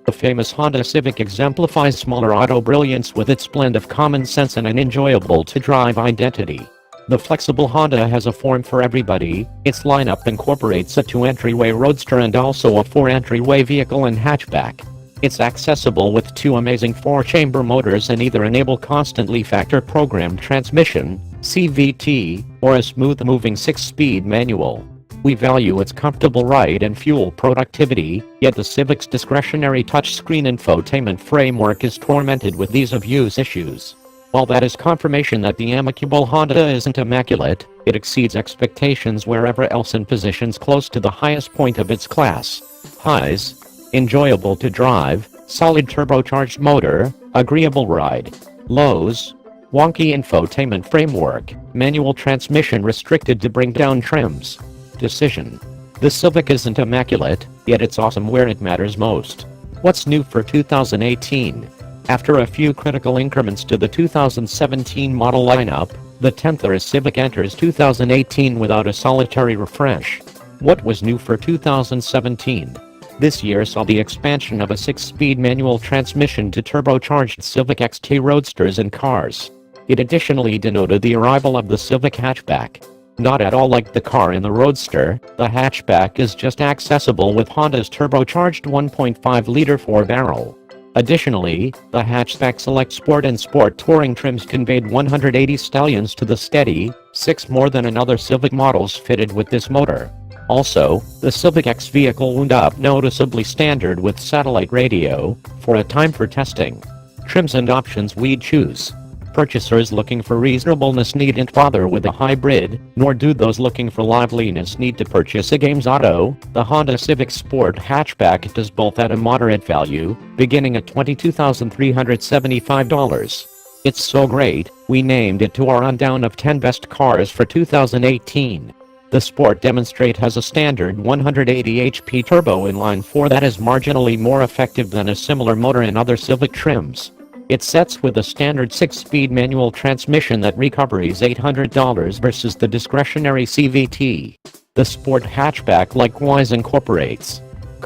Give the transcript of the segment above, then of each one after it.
The famous Honda Civic exemplifies smaller auto brilliance with its blend of common sense and an enjoyable-to-drive identity. The flexible Honda has a form for everybody. Its lineup incorporates a 2-entryway roadster and also a 4-entryway vehicle and hatchback. It's accessible with 2 amazing 4-chamber motors and either enable constantly factor-programmed transmission, CVT, or a smooth-moving 6-speed manual. We value its comfortable ride and fuel productivity, yet the Civic's discretionary touchscreen infotainment framework is tormented with ease-of-use issues. While that is confirmation that the amicable Honda isn't immaculate, it exceeds expectations wherever else in positions close to the highest point of its class. Highs: enjoyable to drive, solid turbocharged motor, agreeable ride. Lows: wonky infotainment framework, manual transmission restricted to bring down trims. Decision: the Civic isn't immaculate, yet it's awesome where it matters most. What's new for 2018? After a few critical increments to the 2017 model lineup, the 10th Civic enters 2018 without a solitary refresh. What was new for 2017? This year saw the expansion of a 6-speed manual transmission to turbocharged Civic XT roadsters and cars. It additionally denoted the arrival of the Civic hatchback. Not at all like the car in the Roadster, the hatchback is just accessible with Honda's turbocharged 1.5-liter 4-barrel. Additionally, the hatchback Select Sport and Sport Touring trims conveyed 180 stallions to the steady, 6 more than another Civic models fitted with this motor. Also, the Civic X vehicle wound up noticeably standard with satellite radio, for a time for testing. Trims and options we'd choose. Purchasers looking for reasonableness needn't bother with a hybrid, nor do those looking for liveliness need to purchase a games auto. The Honda Civic Sport hatchback does both at a moderate value, beginning at $22,375. It's so great, we named it to our rundown of 10 best cars for 2018. The Sport Demonstrate has a standard 180 HP turbo inline 4 that is marginally more effective than a similar motor in other Civic trims. It sets with a standard 6-speed manual transmission that recovers $800 versus the discretionary CVT. The Sport hatchback likewise incorporates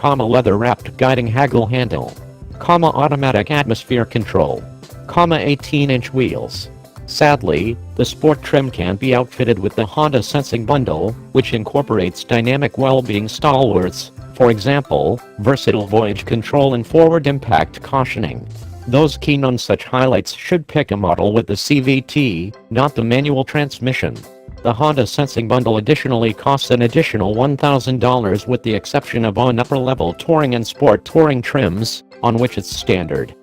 leather-wrapped guiding haggle handle, automatic atmosphere control, 18-inch wheels. Sadly, the Sport trim can't be outfitted with the Honda Sensing Bundle, which incorporates dynamic well-being stalwarts, for example, versatile voyage control and forward impact cautioning. Those keen on such highlights should pick a model with the CVT, not the manual transmission. The Honda Sensing Bundle additionally costs an additional $1,000 with the exception of on upper-level Touring and Sport Touring trims, on which it's standard.